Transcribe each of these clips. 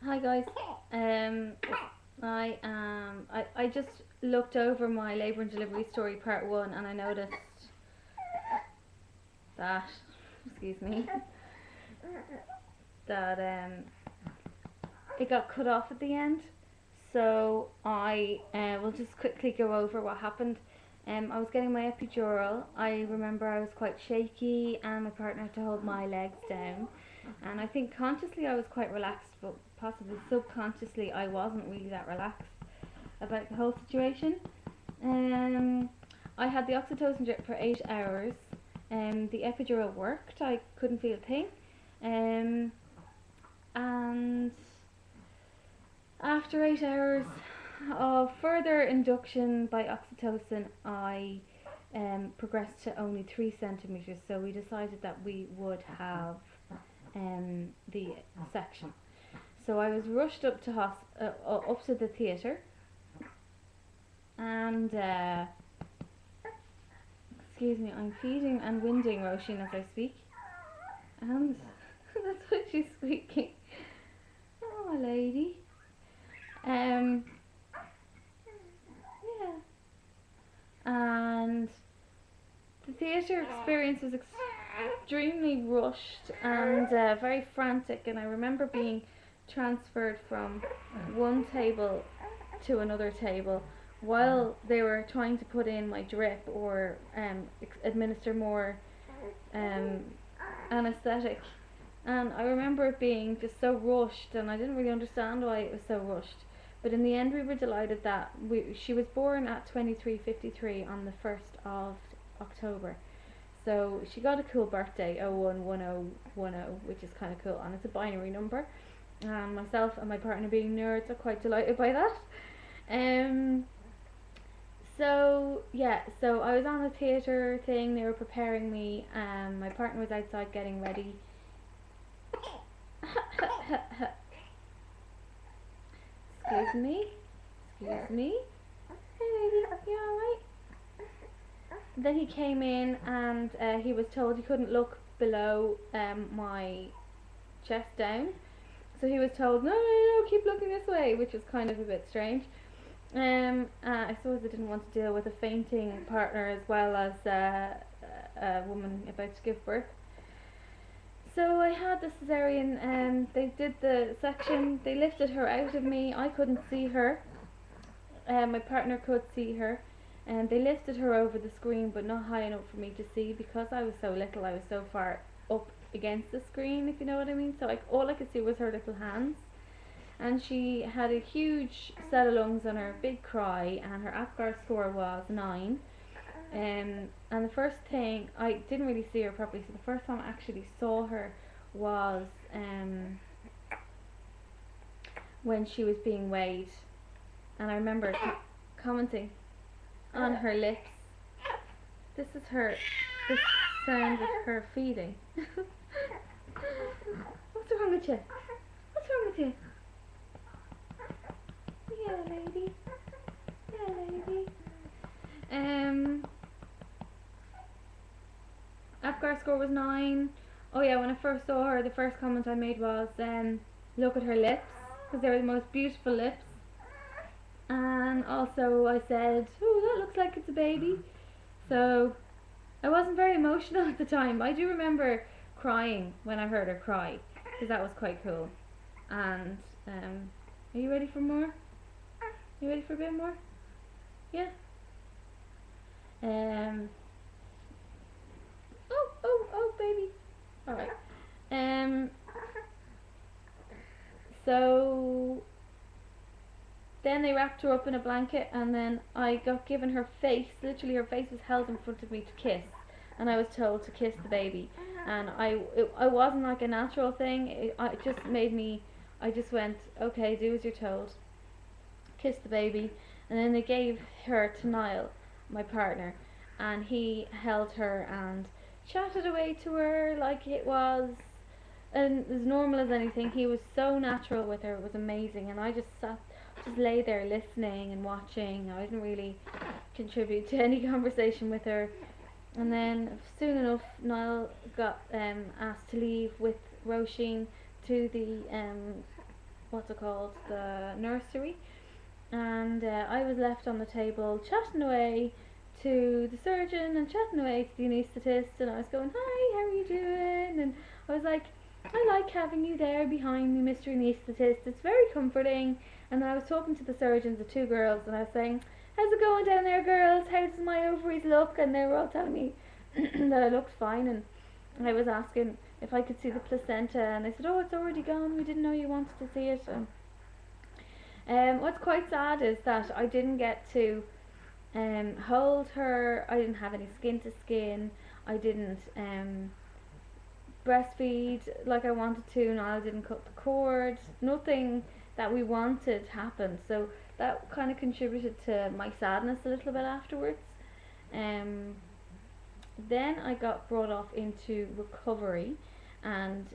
Hi guys. Um, I just looked over my labour and delivery story part one, and I noticed that, excuse me, that it got cut off at the end. So I will just quickly go over what happened. I was getting my epidural. I remember I was quite shaky, and my partner had to hold my legs down. And I think consciously I was quite relaxed, but possibly subconsciously I wasn't really that relaxed about the whole situation. Um, I had the oxytocin drip for 8 hours. The epidural worked. I couldn't feel a thing. Um, and after 8 hours of further induction by oxytocin, I progressed to only 3 centimeters. So we decided that we would have the section. So I was rushed up to up to the theatre, and excuse me, I'm feeding and winding Roisin as I speak, and that's what she's squeaking. Oh, lady. Um, yeah. And the theatre experience was extremely rushed and very frantic, and I remember being transferred from one table to another table while they were trying to put in my drip or administer more um, anesthetic. And I remember it being just so rushed, and I didn't really understand why it was so rushed. But in the end, we were delighted that she was born at 23:53 on the 1st of October. So she got a cool birthday, 011010, which is kind of cool, and it's a binary number. And myself and my partner, being nerds, are quite delighted by that. Um, so yeah, so I was on a theatre thing. They were preparing me, and my partner was outside getting ready. Excuse me, excuse me. Hey lady, you alright? Then he came in, and he was told he couldn't look below my chest down. So he was told, no, no, no, keep looking this way, which was kind of a bit strange. I suppose I didn't want to deal with a fainting partner as well as a woman about to give birth. So I had the cesarean, and they did the section. They lifted her out of me. I couldn't see her. My partner could see her, and they lifted her over the screen, but not high enough for me to see because I was so little. I was so far up against the screen, if you know what I mean. So all I could see was her little hands, and she had a huge set of lungs on her, big cry, and her APGAR score was 9. And the first thing, I didn't really see her properly, so the first time I actually saw her was when she was being weighed, and I remember commenting on her lips. This is her, the sound of her feeding. What's wrong with you? What's wrong with you? Yeah, lady. Yeah, lady. APGAR score was 9. Oh yeah, when I first saw her, the first comment I made was, look at her lips, because they were the most beautiful lips. And also I said, oh, that looks like it's a baby. So I wasn't very emotional at the time. I do remember crying when I heard her cry, because that was quite cool. And are you ready for more? You ready for a bit more? Yeah. Oh, baby. All right. So then they wrapped her up in a blanket, and then I got given her face. Literally, her face was held in front of me to kiss, and I was told to kiss the baby. And I wasn't like a natural thing. It just made me. I just went, okay, do as you're told. Kiss the baby, and then they gave her to Niall, my partner, and he held her and chatted away to her like it was and as normal as anything. He was so natural with her, it was amazing, and I just lay there listening and watching. I didn't really contribute to any conversation with her. And then soon enough, Niall got asked to leave with Roisin to the what's it called, the nursery, and I was left on the table chatting away to the surgeon and chatting away to the anaesthetist, and I was going, hi, how are you doing? And I was like, I like having you there behind me, Mr. Anaesthetist, it's very comforting. And then I was talking to the surgeons, the two girls, and I was saying, how's it going down there, girls? How does my ovaries look? And they were all telling me that I looked fine, and I was asking if I could see the placenta, and they said, oh, it's already gone, we didn't know you wanted to see it. And what's quite sad is that I didn't get to hold her, I didn't have any skin to skin, I didn't breastfeed like I wanted to, and I didn't cut the cord, nothing that we wanted happened, so that kind of contributed to my sadness a little bit afterwards. Um, then I got brought off into recovery, and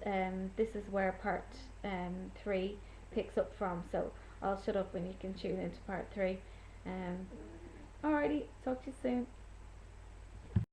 this is where part 3 picks up from, so I'll shut up and you can tune into part 3. Alrighty, talk to you soon.